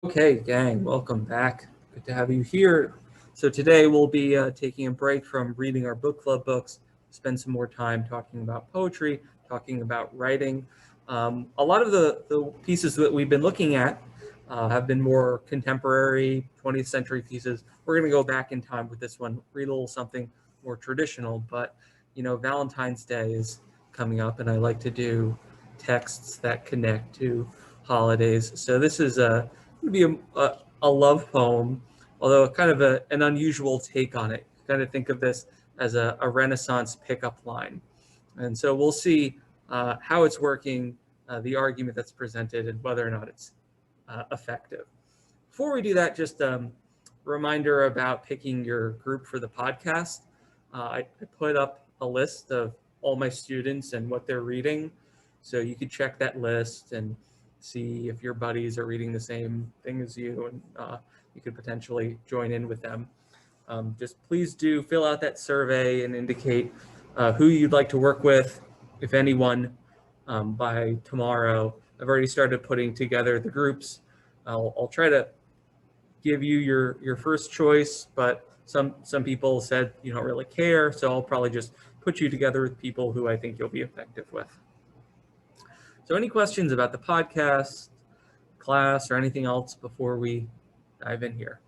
Okay, gang, welcome back. Good to have you here. So today we'll be taking a break from reading our book club books, spend some more time talking about poetry, talking about writing. A lot of the pieces that we've been looking at have been more contemporary 20th century pieces. We're going to go back in time with this one, read a little something more traditional, but Valentine's Day is coming up and I like to do texts that connect to holidays. So this is going to be a love poem, although kind of an unusual take on it. Kind of think of this as a Renaissance pickup line. And so we'll see how it's working, the argument that's presented, and whether or not it's effective. Before we do that, just a reminder about picking your group for the podcast. I put up a list of all my students and what they're reading. So you could check that list and see if your buddies are reading the same thing as you, and you could potentially join in with them. Just please do fill out that survey and indicate who you'd like to work with, if anyone, by tomorrow. I've already started putting together the groups. I'll try to give you your first choice, but some people said you don't really care, so I'll probably just put you together with people who I think you'll be effective with. So any questions about the podcast, class, or anything else before we dive in here?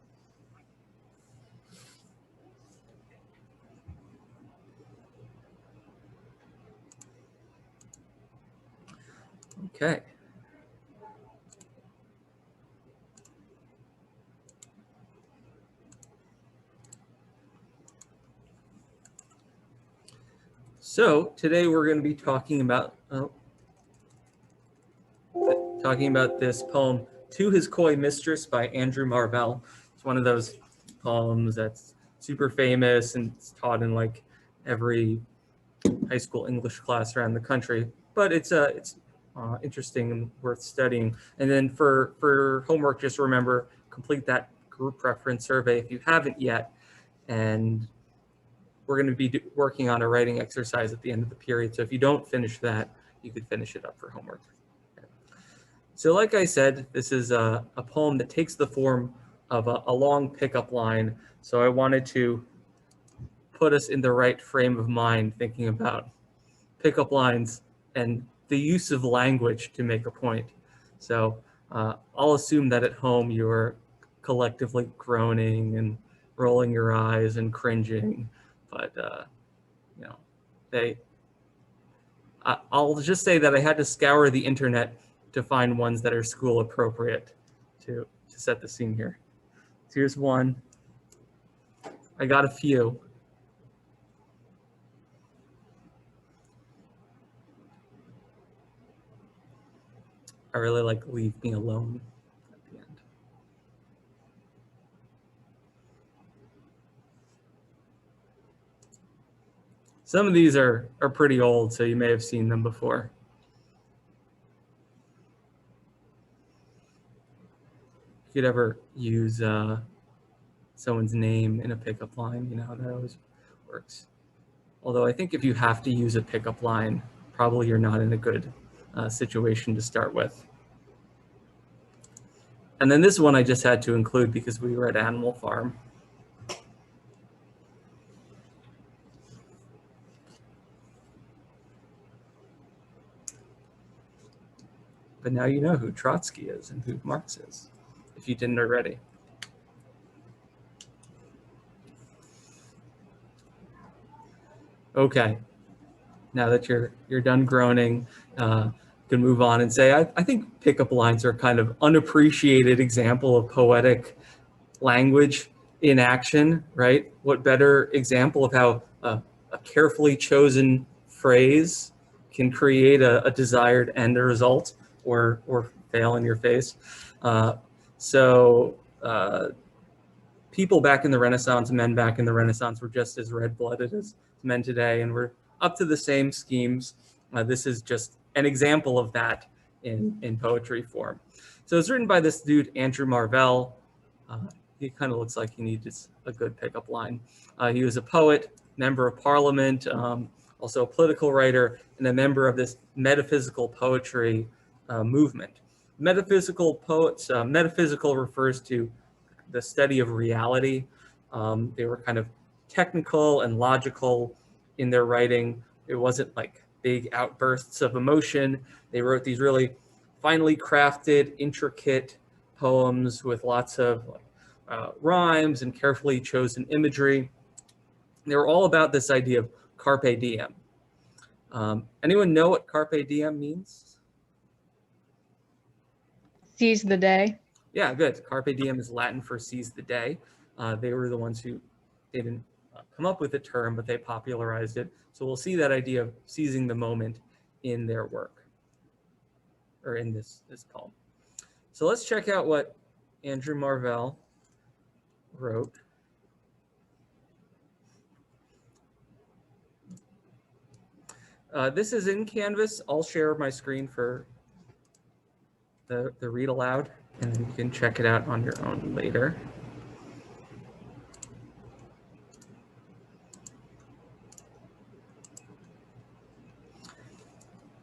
Okay. So today we're going to be talking about this poem, "To His Coy Mistress" by Andrew Marvell. It's one of those poems that's super famous and it's taught in like every high school English class around the country. But it's interesting and worth studying. And then for homework, just remember, complete that group preference survey if you haven't yet. And we're going to be working on a writing exercise at the end of the period. So if you don't finish that, you could finish it up for homework. So like I said, this is a poem that takes the form of a long pickup line. So I wanted to put us in the right frame of mind thinking about pickup lines and the use of language to make a point. So I'll assume that at home you're collectively groaning and rolling your eyes and cringing, but I'll just say that I had to scour the internet to find ones that are school appropriate to set the scene here. So here's one. I got a few. I really like "Leave Me Alone" at the end. Some of these are pretty old, so you may have seen them before. If you'd ever use someone's name in a pickup line, you know how that always works. Although I think if you have to use a pickup line, probably you're not in a good situation to start with. And then this one I just had to include because we were at Animal Farm. But now you know who Trotsky is and who Marx is, if you didn't already. Okay, now that you're done groaning, you can move on and say, I think pickup lines are kind of unappreciated example of poetic language in action, right? What better example of how a carefully chosen phrase can create a desired end result or fail in your face. People back in the Renaissance, men back in the Renaissance, were just as red-blooded as men today, and we're up to the same schemes. This is just an example of that in poetry form. So it's written by this dude, Andrew Marvell. He kind of looks like he needs a good pickup line. He was a poet, member of parliament, also a political writer, and a member of this metaphysical poetry movement. metaphysical poets. Metaphysical refers to the study of reality. They were kind of technical and logical in their writing. It wasn't like big outbursts of emotion. They wrote these really finely crafted, intricate poems with lots of rhymes and carefully chosen imagery. They were all about this idea of carpe diem. Anyone know what carpe diem means? Seize the day. Yeah, good. Carpe diem is Latin for seize the day. They were the ones who didn't come up with the term, but they popularized it. So we'll see that idea of seizing the moment in their work, or in this poem. So let's check out what Andrew Marvell wrote. This is in Canvas. I'll share my screen for the read aloud, and then you can check it out on your own later.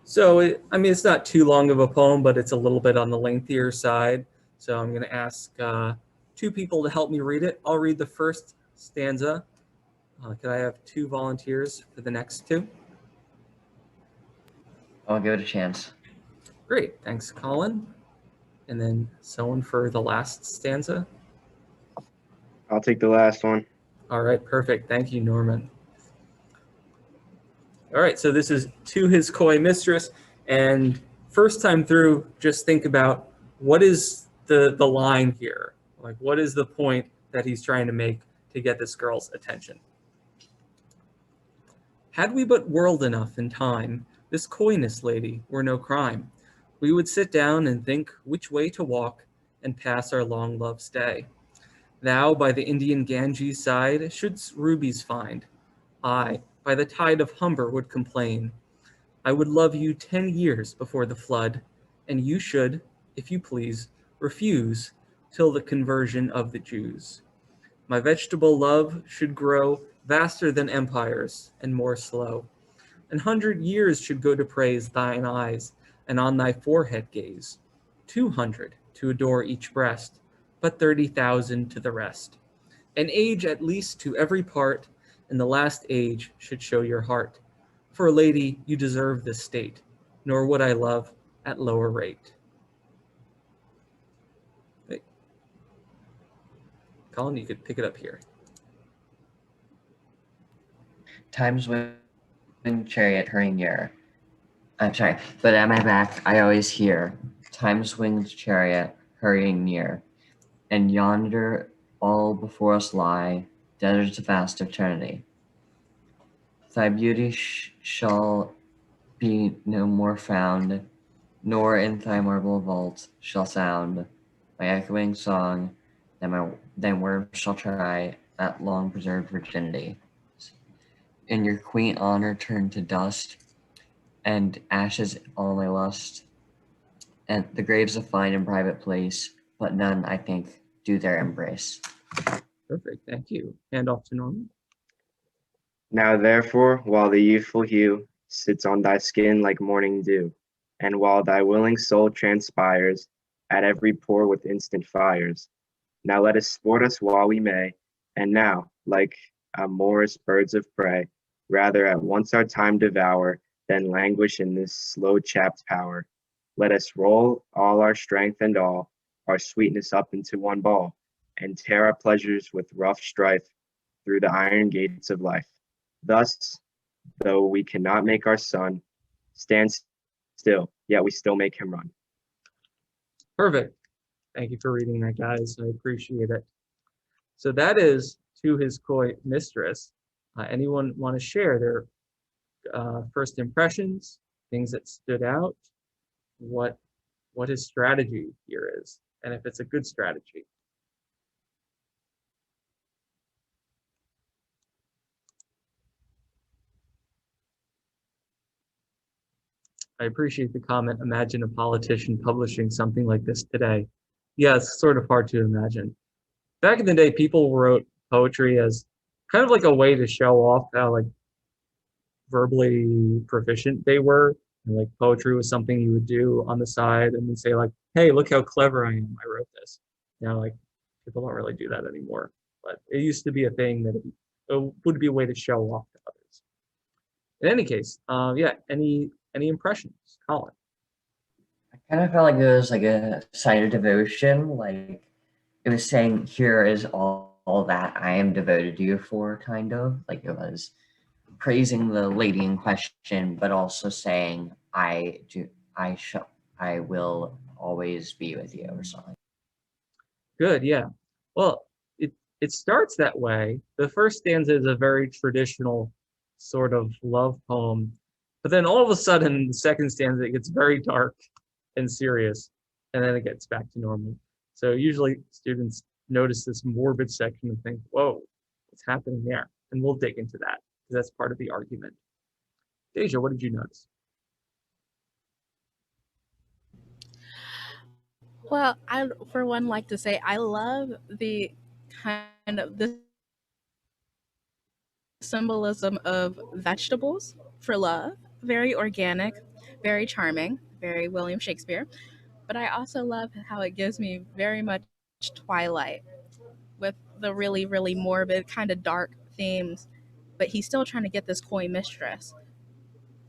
So, it's not too long of a poem, but it's a little bit on the lengthier side. So I'm going to ask two people to help me read it. I'll read the first stanza. Could I have two volunteers for the next two? I'll give it a chance. Great, thanks, Colin. And then someone for the last stanza. I'll take the last one. All right, perfect. Thank you, Norman. All right, so this is To His Coy Mistress. And first time through, just think about what is the line here? Like, what is the point that he's trying to make to get this girl's attention? Had we but whirled enough in time, this coyness, lady, were no crime. We would sit down and think which way to walk and pass our long love's day. Thou by the Indian Ganges side shouldst rubies find. I by the tide of Humber would complain. I would love you 10 years before the flood, and you should, if you please, refuse till the conversion of the Jews. My vegetable love should grow vaster than empires and more slow. 100 years should go to praise thine eyes, and on thy forehead gaze. 200 to adore each breast, but 30,000 to the rest. An age at least to every part, and the last age should show your heart. For, lady, you deserve this state, nor would I love at lower rate. Hey. Colin, you could pick it up here. Time's wind chariot hurrying near. I'm sorry, but at my back I always hear time's winged chariot hurrying near, and yonder all before us lie deserts vast of eternity. Thy beauty shall be no more found, nor in thy marble vault shall sound my echoing song, than worms shall try that long preserved virginity. In your quaint honor turn to dust, and ashes all my lust, and the graves of fine and private place, but none, I think, do their embrace. Perfect, thank you. Hand off to Norman. Now therefore, while the youthful hue sits on thy skin like morning dew, and while thy willing soul transpires at every pore with instant fires, now let us sport us while we may, and now, like amorous birds of prey, rather at once our time devour, than languish in this slow chapped power. Let us roll all our strength and all our sweetness up into one ball, and tear our pleasures with rough strife through the iron gates of life. Thus, though we cannot make our sun stand still, yet we still make him run. Perfect. Thank you for reading that, guys. I appreciate it. So that is To His Coy Mistress. Anyone want to share their first impressions, things that stood out, what his strategy here is, and if it's a good strategy? I appreciate the comment. Imagine a politician publishing something like this today. Yeah, it's sort of hard to imagine. Back in the day, people wrote poetry as kind of like a way to show off how like verbally proficient they were. And like poetry was something you would do on the side and then say like, hey, look how clever I am. I wrote this. Now, like, people don't really do that anymore. But it used to be a thing that it would be a way to show off to others. In any case, yeah, any impressions, Colin? I kind of felt like it was like a sign of devotion, like it was saying, "Here is all that I am devoted to you for," kind of like it was praising the lady in question, but also saying, "I do, I shall, I will always be with you," or something. Good, yeah. Well, it starts that way. The first stanza is a very traditional sort of love poem, but then all of a sudden, the second stanza it gets very dark and serious, and then it gets back to normal. So usually students notice this morbid section and think, "Whoa, what's happening there?" And we'll dig into that because that's part of the argument. Deja, what did you notice? Well, I for one like to say I love the kind of the symbolism of vegetables for love. Very organic, very charming, very William Shakespeare. But I also love how it gives me very much Twilight with the really, really morbid, kind of dark themes. But he's still trying to get this coy mistress.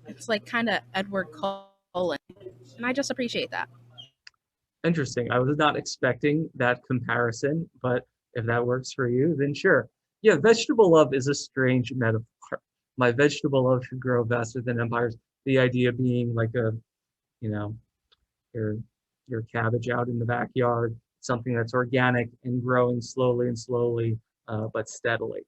It's like kind of Edward Cullen. And I just appreciate that. Interesting. I was not expecting that comparison, but if that works for you, then sure. Yeah, vegetable love is a strange metaphor. My vegetable love should grow faster than empires. The idea being like a, you know, your your cabbage out in the backyard, something that's organic and growing slowly and slowly, but steadily.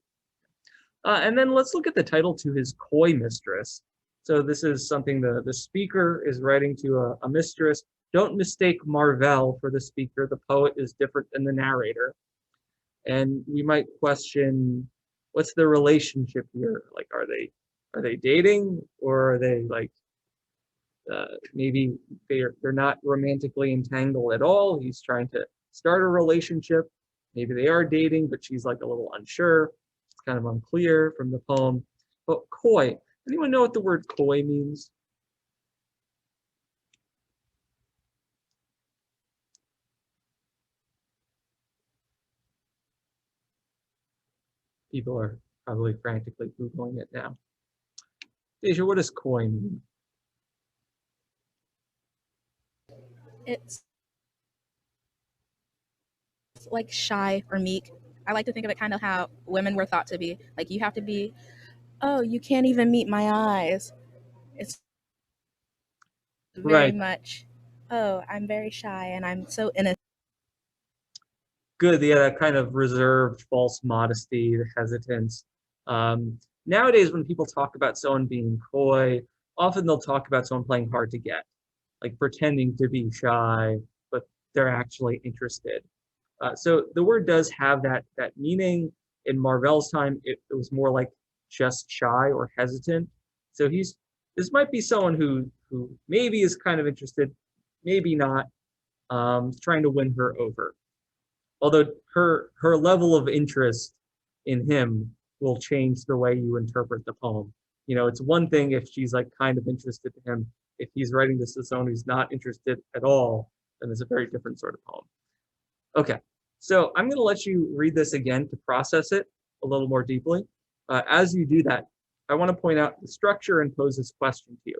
And then let's look at the title to his coy mistress. So this is something the speaker is writing to a mistress. Don't mistake Marvell for the speaker. The poet is different than the narrator. And we might question what's the relationship here? Like, are they dating or are they like maybe they're not romantically entangled at all? He's trying to start a relationship. Maybe they are dating, but she's like a little unsure. It's kind of unclear from the poem. But coy, anyone know what the word coy means? People are probably frantically Googling it now. Deja, what does coy mean? It's like shy or meek. I like to think of it kind of how women were thought to be. Like you have to be, oh, you can't even meet my eyes. It's very Right. much, oh, I'm very shy and I'm so innocent. Good. Yeah, that kind of reserved false modesty, the hesitance. Nowadays, when people talk about someone being coy, often they'll talk about someone playing hard to get, like pretending to be shy, but they're actually interested. So the word does have that meaning. In Marvell's time, it was more like just shy or hesitant. So this might be someone who maybe is kind of interested, maybe not, trying to win her over. Although her level of interest in him will change the way you interpret the poem. You know, it's one thing if she's like kind of interested in him. If he's writing this to someone who's not interested at all, then it's a very different sort of poem. Okay, so I'm going to let you read this again to process it a little more deeply. As you do that, I want to point out the structure and pose this question to you.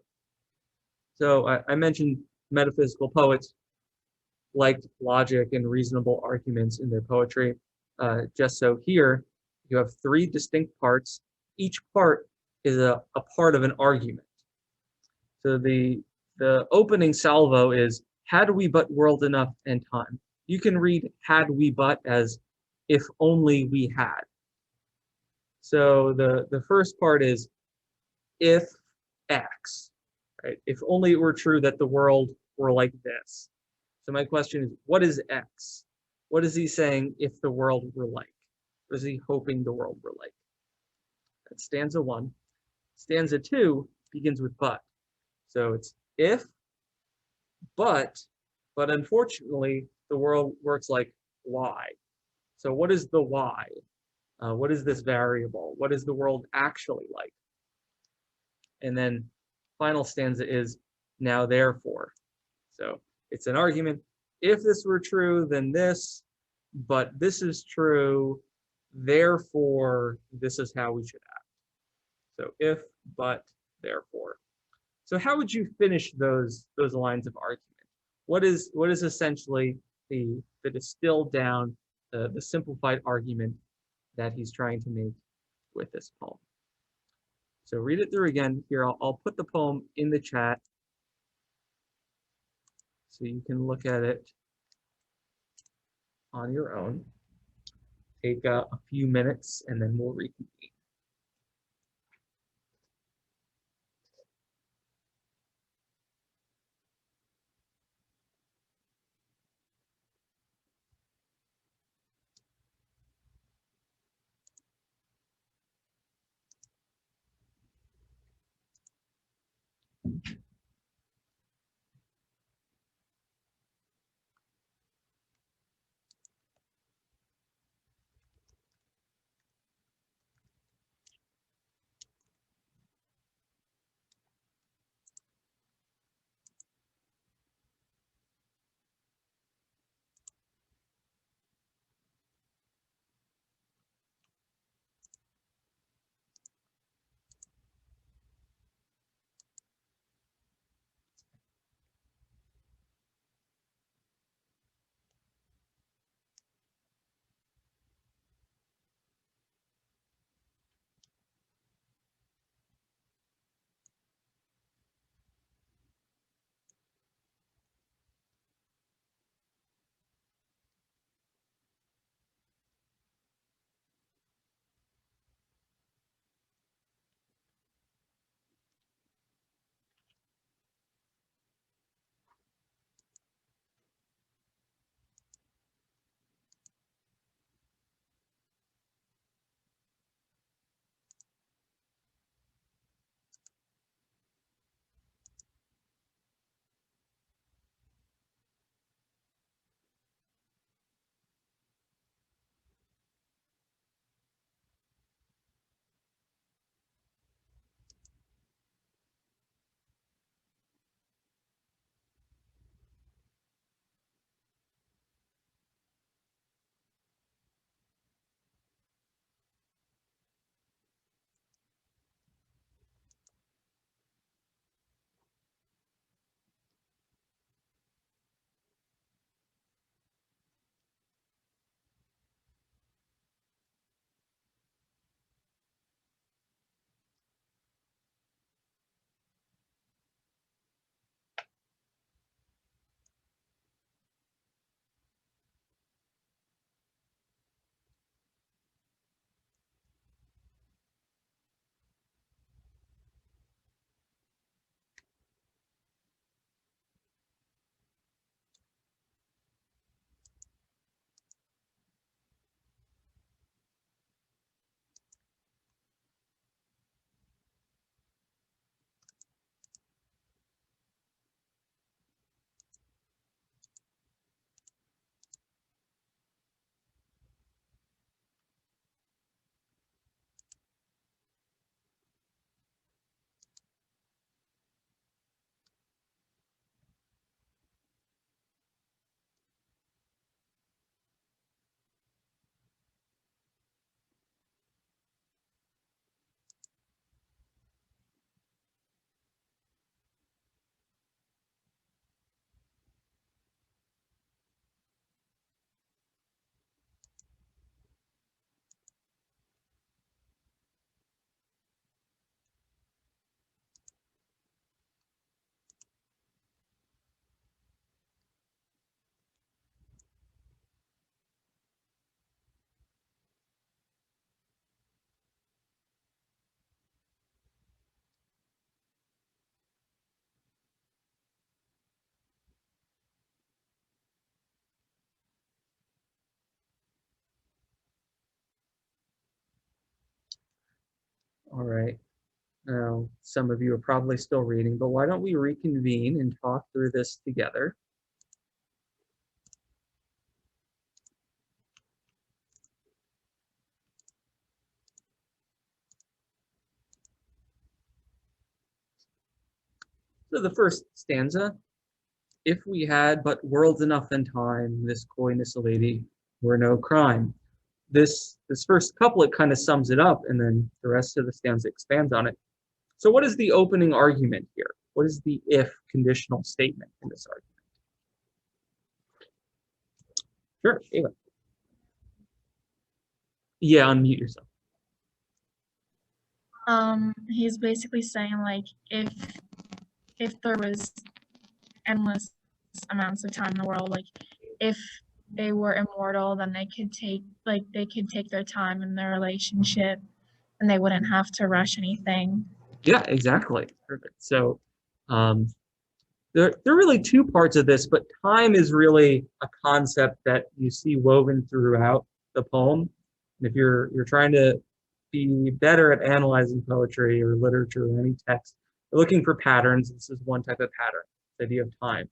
So I mentioned metaphysical poets liked logic and reasonable arguments in their poetry. Just so here, you have three distinct parts. Each part is a part of an argument. So the opening salvo is, had we but world enough and time. You can read had we but as if only we had. So the first part is if X, right? If only it were true that the world were like this. So my question is, what is X? What is he saying if the world were like? What is he hoping the world were like? That's stanza one. Stanza two begins with but. So it's if, but unfortunately, the world works like Y. So what is the Y? What is this variable? What is the world actually like? And then final stanza is now therefore. So it's an argument. if this were true, then this, but this is true, therefore this is how we should act. So if, but, therefore. So how would you finish those lines of argument? What is essentially the distilled down, the simplified argument that he's trying to make with this poem? So read it through again. Here, I'll put the poem in the chat so you can look at it on your own. Take a few minutes and then we'll reconvene. All right. Now, some of you are probably still reading, but why don't we reconvene and talk through this together? So the first stanza, if we had but worlds enough and time, this coyness, lady, were no crime. This first couplet kind of sums it up, and then the rest of the stanza expands on it. So what is the opening argument here? What is the if conditional statement in this argument? Sure, Ava. Yeah, unmute yourself. He's basically saying like if there was endless amounts of time in the world, like if they were immortal, then they could take their time in their relationship and they wouldn't have to rush anything. Yeah, exactly. Perfect. So there are really two parts of this, but time is really a concept that you see woven throughout the poem. And if you're trying to be better at analyzing poetry or literature or any text, you're looking for patterns. This is one type of pattern, the idea of time.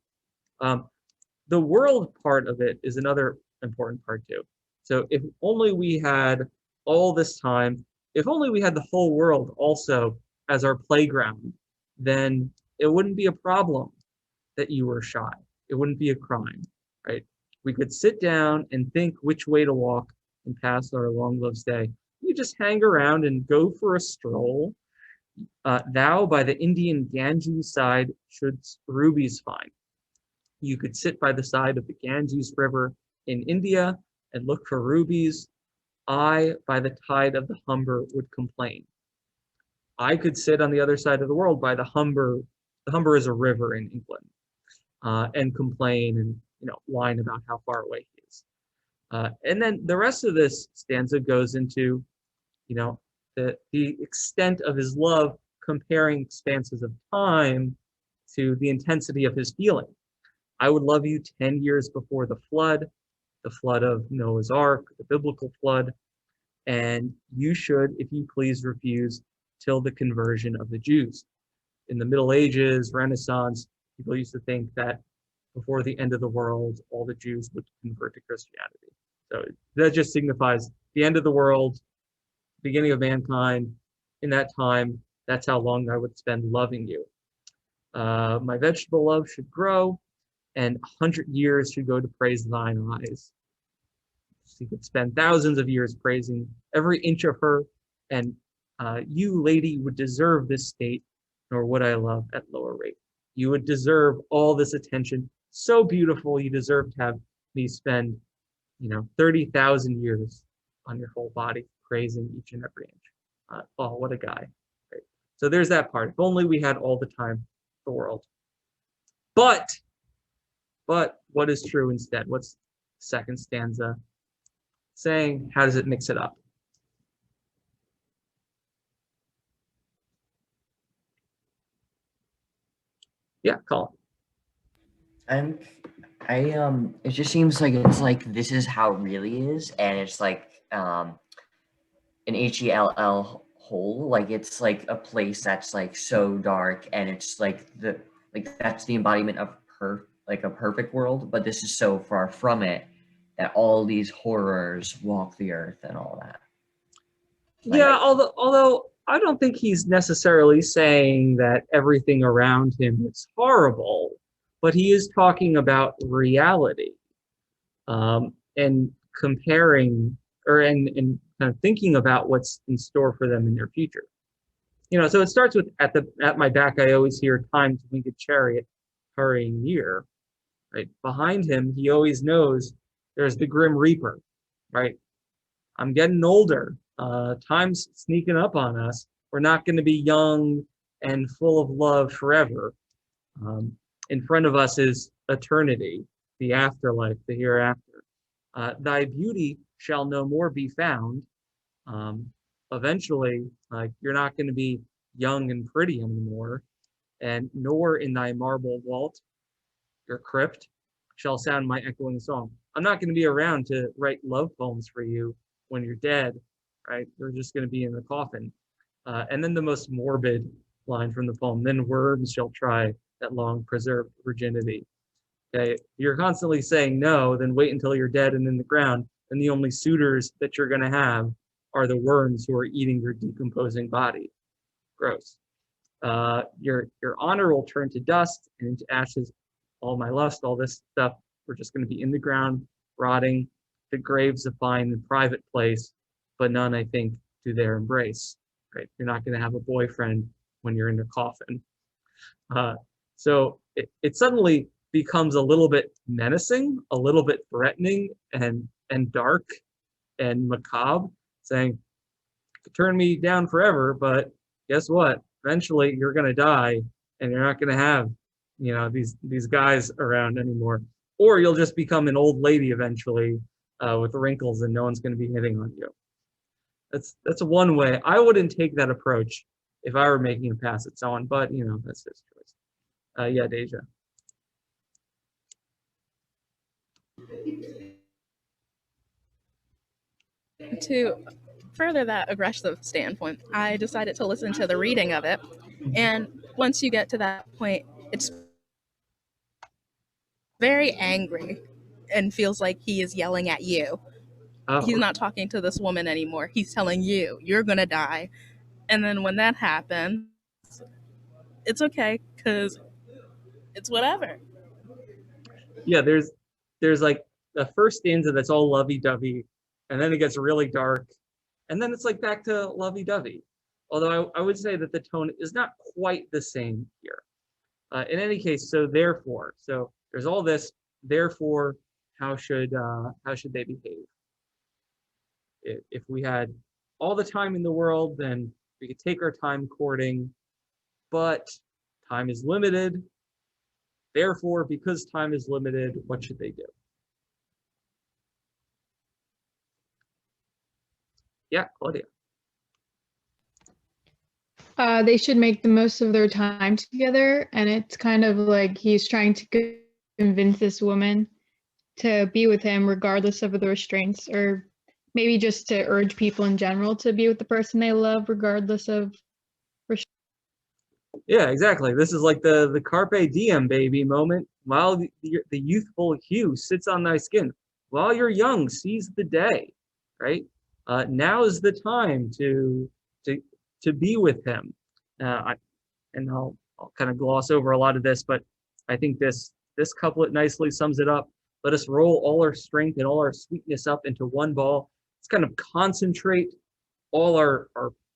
The world part of it is another important part too. So if only we had all this time, if only we had the whole world also as our playground, then it wouldn't be a problem that you were shy. It wouldn't be a crime, right? We could sit down and think which way to walk and pass our long love's day. You just hang around and go for a stroll. Thou by the Indian Ganges side shouldst rubies find. You could sit by the side of the Ganges River in India and look for rubies. I by the tide of the Humber would complain. I could sit on the other side of the world by the Humber. The Humber is a river in England, and complain and whine about how far away he is. And then the rest of this stanza goes into the extent of his love, comparing expanses of time to the intensity of his feeling. I would love you 10 years before the flood of Noah's Ark, the biblical flood, and you should, if you please, refuse till the conversion of the Jews. In the Middle Ages, Renaissance, people used to think that before the end of the world, all the Jews would convert to Christianity. So that just signifies the end of the world, beginning of mankind. In that time, that's how long I would spend loving you. My vegetable love should grow, and 100 years should go to praise thine eyes. She could spend thousands of years praising every inch of her, and you, lady, would deserve this state, nor would I love at lower rate. You would deserve all this attention. So beautiful, you deserve to have me spend, 30,000 years on your whole body, praising each and every inch. Oh, what a guy. Right. So there's that part. If only we had all the time in the world. But what is true instead? What's the second stanza saying? How does it mix it up? Yeah, Colin. It just seems like it's like this is how it really is, and it's like an HELL hole. Like it's like a place that's like so dark, and it's like that's the embodiment of a perfect world, but this is so far from it that all these horrors walk the earth and all that. Yeah, although I don't think he's necessarily saying that everything around him is horrible, but he is talking about reality, and comparing and kind of thinking about what's in store for them in their future. So it starts with at my back I always hear time's winged chariot hurrying near. Right behind him, he always knows there's the grim reaper. Right, I'm getting older. Time's sneaking up on us. We're not going to be young and full of love forever. In front of us is eternity, the afterlife, the hereafter. Thy beauty shall no more be found. Eventually, you're not going to be young and pretty anymore, and nor in thy marble vault, your crypt, shall sound my echoing song. I'm not going to be around to write love poems for you when you're dead, right? You're just going to be in the coffin. And then the most morbid line from the poem, then worms shall try that long preserved virginity. Okay, you're constantly saying no, then wait until you're dead and in the ground, and the only suitors that you're going to have are the worms who are eating your decomposing body. Gross. Your honor will turn to dust and into ashes. all my lust, all this stuff, we're just going to be in the ground, rotting. The grave's a fine and private place, but none, I think, do their embrace. Right? You're not going to have a boyfriend when you're in the coffin. So it suddenly becomes a little bit menacing, a little bit threatening, and dark and macabre, saying, turn me down forever, but guess what? Eventually you're going to die and you're not going to have, these guys around anymore. Or you'll just become an old lady eventually with wrinkles and no one's going to be hitting on you. That's one way. I wouldn't take that approach if I were making a pass at someone, but that's his choice. Yeah, Deja. To further that aggressive standpoint, I decided to listen to the reading of it. And once you get to that point, it's very angry and feels like he is yelling at you. Oh, He's not talking to this woman anymore. He's telling you, you're going to die. And then when that happens, it's okay because it's whatever. yeah, there's like the first stanza that's all lovey-dovey, and then it gets really dark, and then it's like back to lovey-dovey. Although I would say that the tone is not quite the same here. In any case, so therefore, so there's all this. Therefore, how should they behave? If we had all the time in the world, then we could take our time courting, but time is limited. Therefore, because time is limited, what should they do? Yeah, Claudia. They should make the most of their time together, and it's kind of like he's trying to convince this woman to be with him regardless of the restraints, or maybe just to urge people in general to be with the person they love regardless of restraints. Yeah, exactly. This is like the carpe diem, baby moment. While the youthful hue sits on thy skin, while you're young, seize the day, right? Now is the time to be with him. I'll kind of gloss over a lot of this, but I think this couplet nicely sums it up. Let us roll all our strength and all our sweetness up into one ball. Let's kind of concentrate all our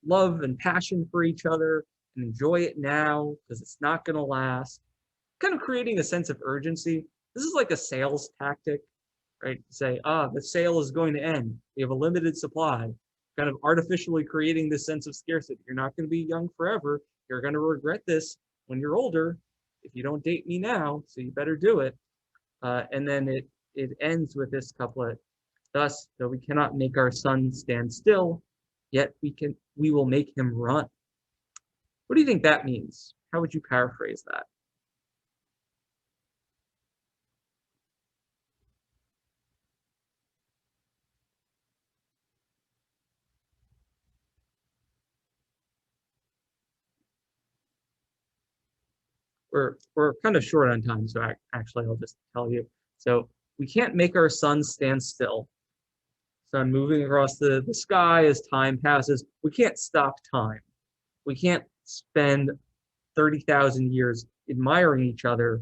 love and passion for each other and enjoy it now because it's not going to last. Kind of creating a sense of urgency. This is like a sales tactic, right? Say, the sale is going to end. We have a limited supply. Kind of artificially creating this sense of scarcity. You're not going to be young forever. You're going to regret this when you're older if you don't date me now, so you better do it. And then it ends with this couplet. Thus, though we cannot make our son stand still, yet we will make him run. What do you think that means? How would you paraphrase that? We're kind of short on time, so actually I'll just tell you. So we can't make our sun stand still. Sun moving across the sky as time passes. We can't stop time. We can't spend 30,000 years admiring each other,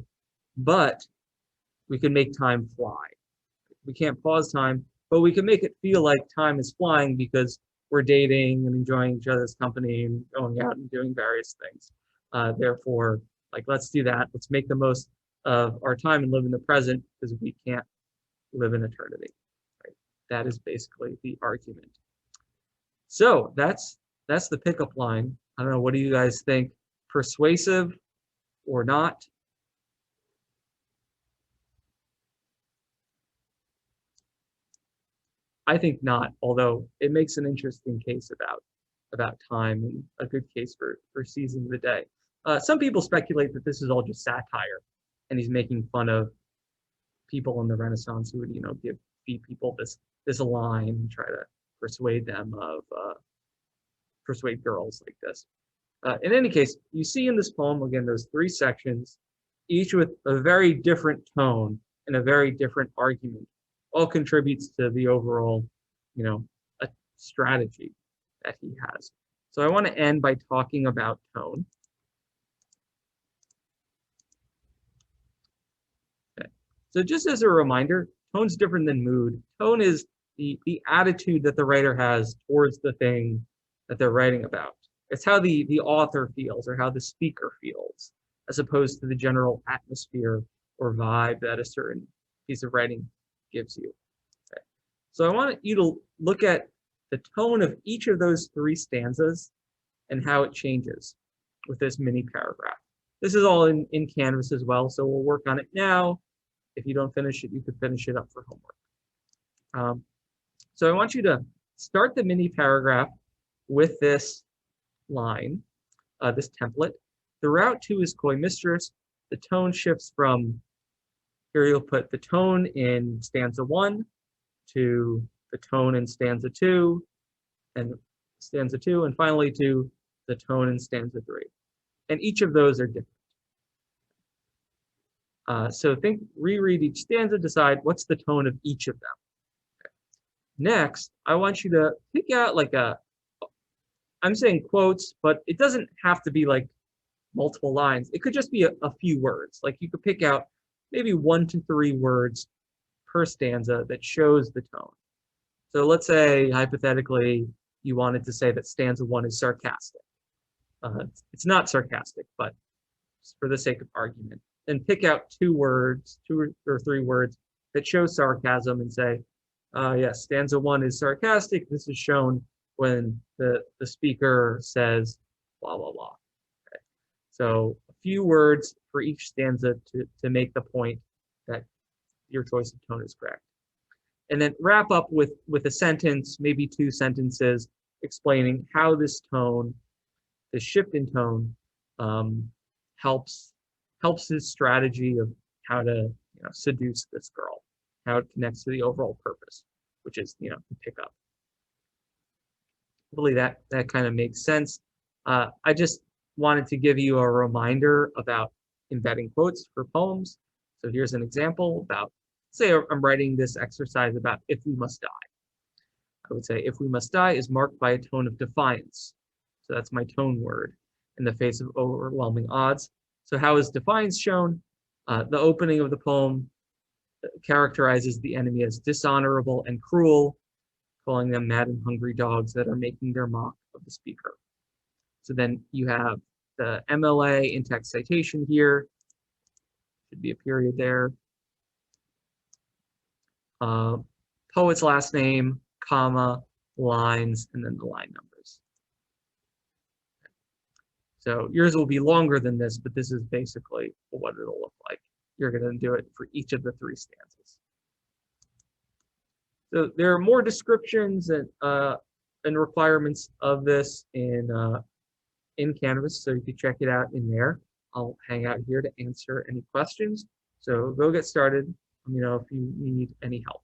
but we can make time fly. We can't pause time, but we can make it feel like time is flying because we're dating and enjoying each other's company and going out and doing various things. Therefore, like, let's do that. Let's make the most of our time and live in the present because we can't live in eternity. Right? That is basically the argument. So that's the pickup line. I don't know. What do you guys think? Persuasive or not? I think not, although it makes an interesting case about time and a good case for seizing the day. Some people speculate that this is all just satire, and he's making fun of people in the Renaissance who would, feed people this line and try to persuade them of persuade girls like this. In any case, you see in this poem again those three sections, each with a very different tone and a very different argument, all contributes to the overall, a strategy that he has. So I want to end by talking about tone. So just as a reminder, tone's different than mood. Tone is the attitude that the writer has towards the thing that they're writing about. It's how the author feels or how the speaker feels, as opposed to the general atmosphere or vibe that a certain piece of writing gives you. Okay. So I want you to look at the tone of each of those 3 stanzas and how it changes with this mini paragraph. This is all in Canvas as well, so we'll work on it now. If you don't finish it, you could finish it up for homework. So I want you to start the mini paragraph with this line, this template. The route to is coy mistress. The tone shifts from, here you'll put the tone in stanza 1 to the tone in stanza 2, and finally to the tone in stanza 3. And each of those are different. So reread each stanza, decide what's the tone of each of them. Okay. Next, I want you to pick out like I'm saying quotes, but it doesn't have to be like multiple lines. It could just be a few words. Like you could pick out maybe 1 to 3 words per stanza that shows the tone. So let's say, hypothetically, you wanted to say that stanza 1 is sarcastic. It's not sarcastic, but just for the sake of argument. And pick out 2 words, 2 or 3 words that show sarcasm and say, yes, stanza 1 is sarcastic. This is shown when the speaker says blah, blah, blah. Okay. So a few words for each stanza to make the point that your choice of tone is correct. And then wrap up with a sentence, maybe 2 sentences, explaining how this tone, this shift in tone, helps his strategy of how to seduce this girl, how it connects to the overall purpose, which is to pick up. Hopefully that kind of makes sense. I just wanted to give you a reminder about embedding quotes for poems. So here's an example about, say I'm writing this exercise about if we must die. I would say if we must die is marked by a tone of defiance. So that's my tone word in the face of overwhelming odds. So how is defiance shown? The opening of the poem characterizes the enemy as dishonorable and cruel, calling them mad and hungry dogs that are making their mock of the speaker. So then you have the MLA in text citation here. Should be a period there. Poet's last name, comma, lines, and then the line numbers. So yours will be longer than this, but this is basically what it'll look like. You're going to do it for each of the 3 stanzas. So there are more descriptions and requirements of this in Canvas, so you can check it out in there. I'll hang out here to answer any questions. So go get started. Let me know if you need any help.